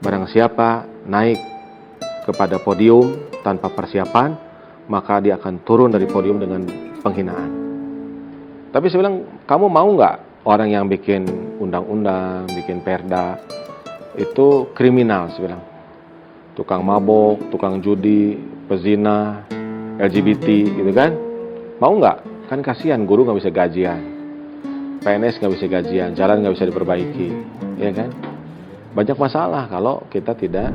Barang siapa naik kepada podium tanpa persiapan, maka dia akan turun dari podium dengan penghinaan. Tapi saya bilang, kamu mau nggak orang yang bikin undang-undang, bikin perda, itu kriminal, saya bilang. Tukang mabok, tukang judi, pezina, LGBT, gitu kan? Mau nggak? Kan kasihan, guru nggak bisa gajian, PNS nggak bisa gajian, jalan nggak bisa diperbaiki, ya kan? Banyak masalah kalau kita tidak.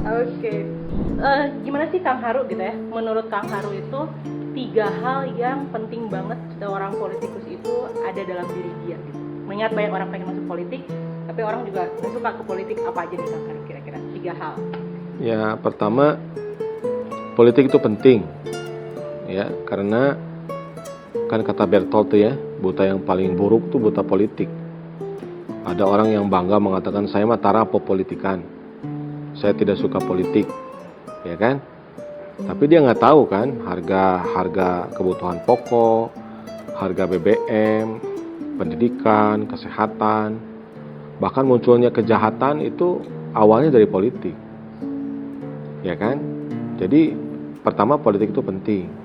Oke. Gimana sih Kang Haru gitu ya? Menurut Kang Haru itu 3 hal yang penting banget seorang politikus itu ada dalam diri dia gitu. Mengingat banyak orang pengen masuk politik, tapi orang juga nggak suka ke politik. Apa aja nih Kang Haru kira-kira 3 hal? Ya, pertama, politik itu penting, ya, karena kan kata Bertolt ya, buta yang paling buruk tuh buta politik. Ada orang yang bangga mengatakan, saya mah tara politikan, saya tidak suka politik, ya kan? Tapi dia nggak tahu kan harga kebutuhan pokok, harga BBM, pendidikan, kesehatan, bahkan munculnya kejahatan itu awalnya dari politik, ya kan? Jadi pertama, politik itu penting.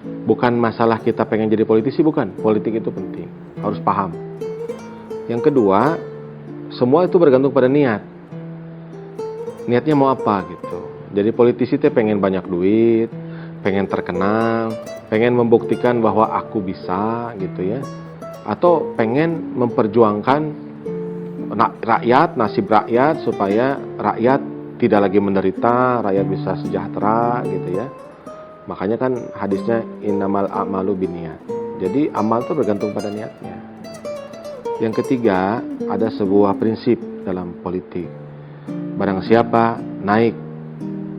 Bukan masalah kita pengen jadi politisi, bukan. Politik itu penting, harus paham. Yang kedua, semua itu bergantung pada niat. Niatnya mau apa gitu. Jadi politisi itu pengen banyak duit, pengen terkenal, pengen membuktikan bahwa aku bisa gitu ya. Atau pengen memperjuangkan rakyat, nasib rakyat, supaya rakyat tidak lagi menderita, rakyat bisa sejahtera gitu ya. Makanya kan hadisnya innamal a'malu binniyat. Jadi amal itu bergantung pada niatnya. Yang ketiga, ada sebuah prinsip dalam politik. Barang siapa naik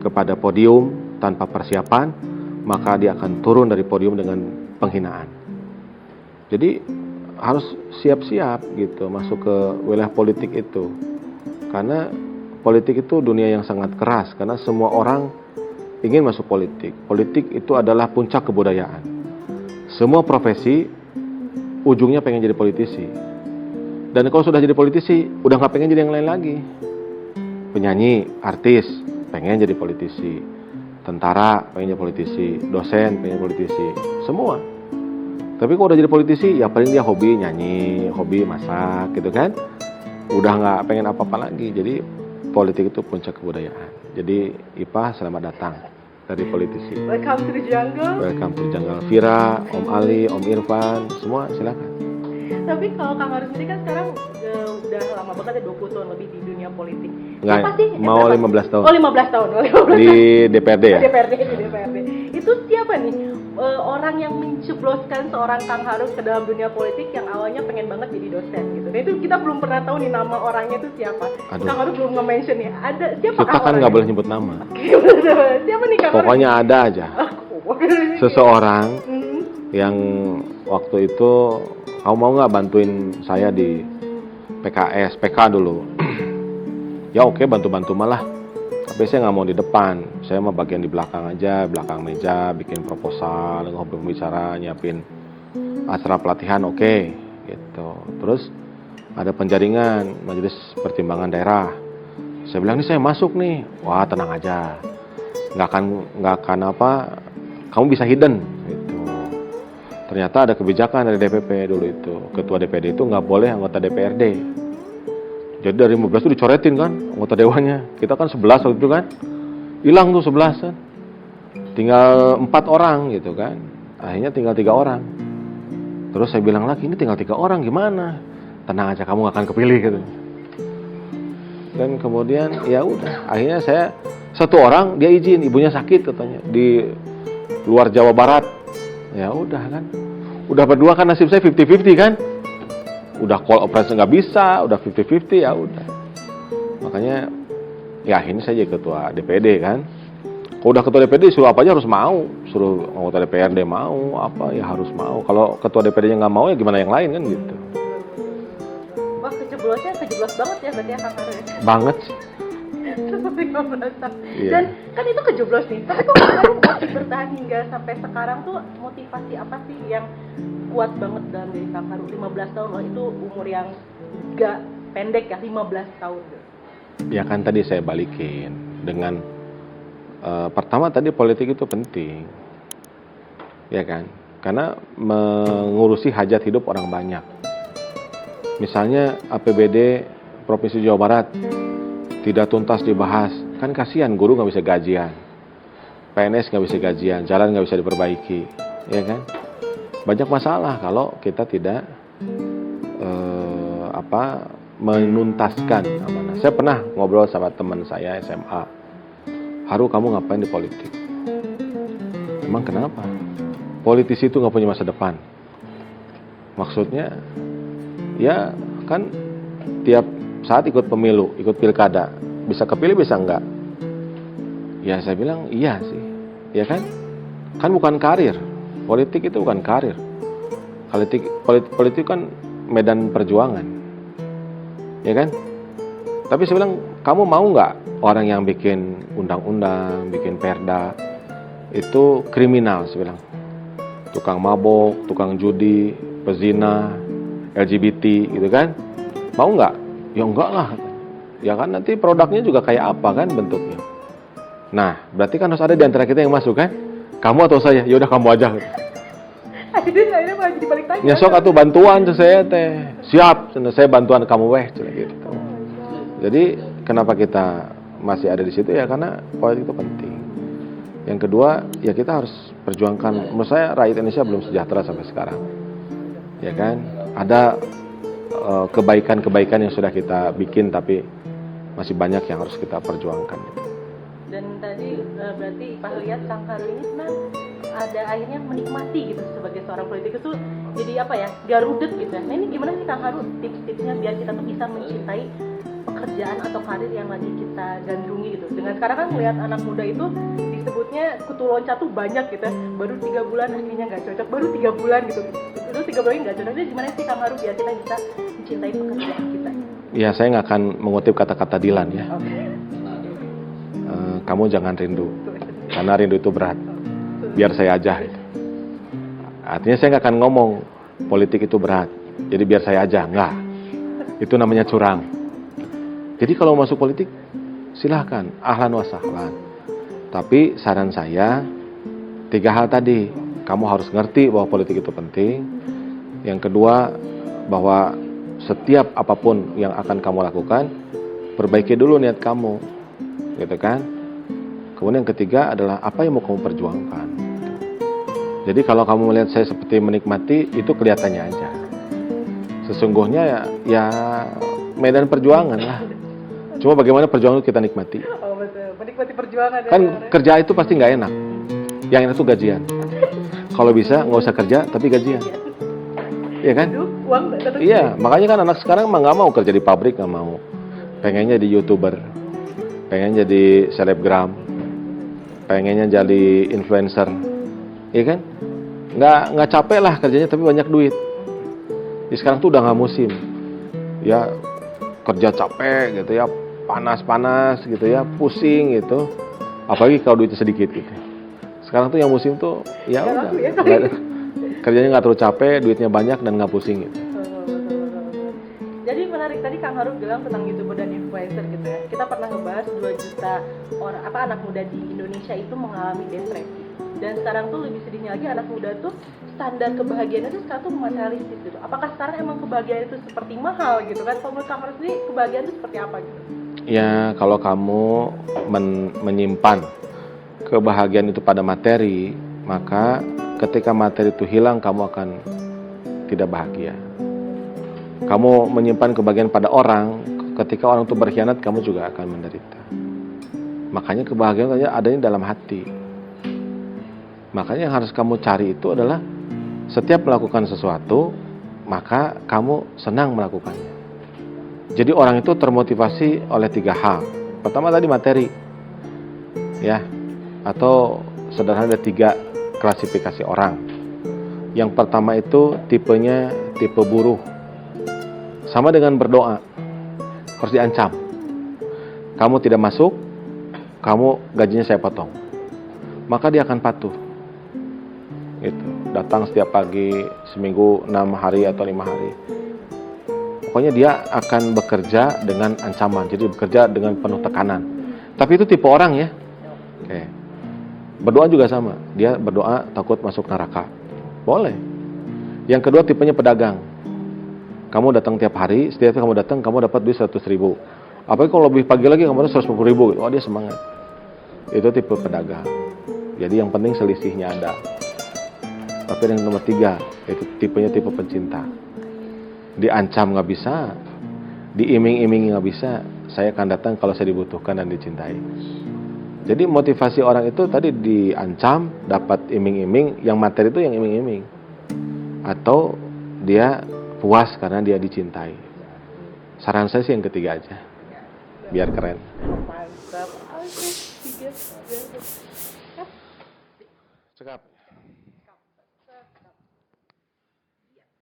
kepada podium tanpa persiapan, maka dia akan turun dari podium dengan penghinaan. Jadi harus siap-siap gitu masuk ke wilayah politik itu. Karena politik itu dunia yang sangat keras, karena semua orang ingin masuk politik. Politik itu adalah puncak kebudayaan. Semua profesi ujungnya pengen jadi politisi. Dan kalau sudah jadi politisi, udah nggak pengen jadi yang lain lagi. Penyanyi, artis, pengen jadi politisi. Tentara, pengen jadi politisi. Dosen, pengen jadi politisi. Semua. Tapi kalau udah jadi politisi, ya paling dia hobi nyanyi, hobi masak, gitu kan. Udah nggak pengen apa-apa lagi. Jadi politik itu puncak kebudayaan. Jadi IPA, selamat datang dari politisi. Welcome to the jungle. Welcome to the jungle. Vira, Om Ali, Om Irfan, semua silakan. Tapi kalau Kang Haru sendiri kan sekarang udah lama banget ya, 20 tahun lebih di dunia politik. Enggak, Siapa sih? mau 15 tahun. Oh 15 tahun. Oh, 15 Di DPRD ya? Di DPRD. Itu siapa nih orang yang mencebloskan seorang Kang Haru ke dalam dunia politik yang awalnya pengen banget jadi dosen gitu. Nah itu kita belum pernah tahu nih nama orangnya itu siapa. Aduh. Kang Haru belum nge-mention ya. Ada siapa? Kita kan nggak boleh nyebut nama. Siapa nih Kang Haru? Pokoknya ada aja. Seseorang yang waktu itu, kamu mau nggak bantuin saya di PKS, PK dulu? Ya oke, bantu-bantu malah. Tapi saya nggak mau di depan, saya mau bagian di belakang aja, belakang meja, bikin proposal, ngobrol pembicara, nyiapin acara pelatihan, oke, gitu. Terus ada penjaringan majelis pertimbangan daerah. Saya bilang, ini saya masuk nih. Wah, tenang aja, nggak akan apa, kamu bisa hidden, gitu. Ternyata ada kebijakan dari DPP dulu itu, ketua DPD itu nggak boleh anggota DPRD. Jadi dari 15 itu dicoretin kan anggota dewannya. Kita kan 11 waktu itu kan. Hilang tuh 11 kan. Tinggal 4 orang gitu kan. Akhirnya tinggal 3 orang. Terus saya bilang lagi, ini tinggal 3 orang gimana? Tenang aja, kamu gak akan kepilih gitu. Dan kemudian ya udah, akhirnya saya 1 orang dia izin, ibunya sakit katanya di luar Jawa Barat. Ya udah kan. Udah berdua kan nasib saya 50-50 kan. Udah call operation nggak bisa, udah 50-50 ya udah. Makanya ya ini saya jadi ketua DPD kan. Kalau udah ketua DPD suruh apa aja harus mau, suruh anggota DPRD mau apa ya harus mau. Kalau ketua DPD-nya nggak mau ya gimana yang lain kan gitu. Wah kejeblos banget ya berarti ya Kang Haru ya. Banget sih. Sampai 15 tahun. Iya. Dan kan itu kejeblos nih. Tapi kok Kang Haru masih bertahan hingga sampai sekarang tuh motivasi apa sih yang kuat banget dalam diri Kang Haru? 15 tahun loh, itu umur yang gak pendek ya, 15 tahun. Ya kan tadi saya balikin dengan pertama tadi politik itu penting, ya kan? Karena mengurusi hajat hidup orang banyak. Misalnya APBD Provinsi Jawa Barat tidak tuntas dibahas, kan kasihan, guru nggak bisa gajian, PNS nggak bisa gajian, jalan nggak bisa diperbaiki, ya kan? Banyak masalah kalau kita tidak menuntaskan amanah. Saya pernah ngobrol sama teman saya SMA, Haru, kamu ngapain di politik? Emang kenapa? Politisi itu nggak punya masa depan. Maksudnya, ya kan tiap saat ikut pemilu, ikut pilkada, bisa kepilih bisa enggak? Ya saya bilang iya sih, ya kan? Kan bukan karir, politik itu bukan karir. Politik kan medan perjuangan, ya kan? Tapi saya bilang, kamu mau nggak orang yang bikin undang-undang, bikin perda itu kriminal? Saya bilang, tukang mabok, tukang judi, pezina, LGBT gitu kan? Mau nggak? Ya enggak lah. Ya kan nanti produknya juga kayak apa kan bentuknya. Nah, berarti kan harus ada di antara kita yang masuk kan? Kamu atau saya? Ya udah kamu aja. Akhirnya malah jadi balik tanya. Nyesok atuh bantuan tuh saya teh. Siap, saya bantuan kamu weh gitu. Jadi kenapa kita masih ada di situ ya karena politik itu penting. Yang kedua, ya kita harus perjuangkan. Menurut saya rakyat Indonesia belum sejahtera sampai sekarang. Ya kan? Ada kebaikan-kebaikan yang sudah kita bikin tapi masih banyak yang harus kita perjuangkan. Dan tadi berarti Pak lihat Kang Haru ini sebenarnya ada akhirnya menikmati gitu sebagai seorang politikus tuh jadi apa ya, garudet gitu ya. Nah ini gimana sih Kang Haru tips-tipsnya biar kita tuh bisa mencintai pekerjaan atau karir yang lagi kita gandrungi gitu. Dengan sekarang kan melihat anak muda itu disebutnya kutu loncat tuh banyak gitu ya. Baru 3 bulan akhirnya nggak cocok, baru 3 bulan gitu. Itu 3 bulan nggak cocok. Jadi gimana sih Kang Haru biar kita bisa mencintai pekerjaan kita? Ya saya nggak akan mengutip kata-kata Dilan ya. Kamu jangan rindu, karena rindu itu berat. Biar saya aja. Artinya saya nggak akan ngomong politik itu berat, jadi biar saya aja. Nggak. Itu namanya curang. Jadi kalau masuk politik, silahkan, ahlan wa sahlan. Tapi saran saya, 3 hal tadi. Kamu harus ngerti bahwa politik itu penting. Yang kedua, bahwa setiap apapun yang akan kamu lakukan, perbaiki dulu niat kamu. Gitu kan? Kemudian yang ketiga adalah apa yang mau kamu perjuangkan. Jadi kalau kamu melihat saya seperti menikmati, itu kelihatannya aja. Sesungguhnya ya medan perjuangan lah. Cuma bagaimana perjuangan itu kita nikmati. Oh betul, menikmati perjuangan. Kan kerja itu pasti nggak enak. Yang enak itu gajian. Kalau bisa nggak usah kerja tapi gajian. Iya kan? Uang iya, makanya kan anak sekarang mah nggak mau kerja di pabrik, nggak mau. Pengennya jadi YouTuber, pengen jadi selebgram, pengennya jadi influencer, iya kan? Nggak capek lah kerjanya tapi banyak duit. Jadi sekarang tuh udah nggak musim, ya kerja capek gitu ya, panas gitu ya, pusing gitu. Apalagi kalau duitnya sedikit gitu. Sekarang tuh yang musim tuh ya udah, kerjanya nggak terlalu capek, duitnya banyak dan nggak pusing gitu. Jadi menarik tadi Kang Haru bilang tentang YouTuber dan influencer gitu ya. Kita pernah ngebahas 2 juta orang anak muda di Indonesia itu mengalami depresi. Dan sekarang tuh lebih sedihnya lagi anak muda tuh standar kebahagiaannya tuh sekarang tuh materialistis gitu. Apakah sekarang emang kebahagiaan itu seperti mahal gitu kan? Kalau menurut Kang Haru sendiri kebahagiaan itu seperti apa gitu? Ya kalau kamu menyimpan kebahagiaan itu pada materi, maka ketika materi itu hilang kamu akan tidak bahagia. Kamu menyimpan kebahagiaan pada orang, ketika orang itu berkhianat kamu juga akan menderita. Makanya kebahagiaan adanya dalam hati. Makanya yang harus kamu cari itu adalah setiap melakukan sesuatu, maka kamu senang melakukannya. Jadi orang itu termotivasi oleh 3 hal. Pertama tadi materi, ya, atau sederhana ada 3 klasifikasi orang. Yang pertama itu tipenya tipe buruh. Sama dengan berdoa, harus diancam. Kamu tidak masuk, kamu gajinya saya potong. Maka dia akan patuh. Gitu. datang setiap pagi seminggu 6 hari atau 5 hari. Pokoknya dia akan bekerja dengan ancaman, jadi bekerja dengan penuh tekanan. Tapi itu tipe orang ya. Oke. Berdoa juga sama, dia berdoa takut masuk neraka. Boleh. Yang kedua tipenya pedagang. Kamu datang tiap hari, setiap kamu datang kamu dapat duit 100.000. Apalagi kalau lebih pagi lagi kamu dapat 150.000. Oh dia semangat. Itu tipe pedagang. Jadi yang penting selisihnya ada. Tapi yang nomor 3, itu tipenya tipe pencinta. Diancam nggak bisa, diiming-imingi nggak bisa. Saya akan datang kalau saya dibutuhkan dan dicintai. Jadi motivasi orang itu tadi diancam, dapat iming-iming, yang materi itu yang iming-iming. Atau dia puas karena dia dicintai. Saran saya sih yang ketiga aja, biar keren. Mantap. Oke, tiga. Cakap.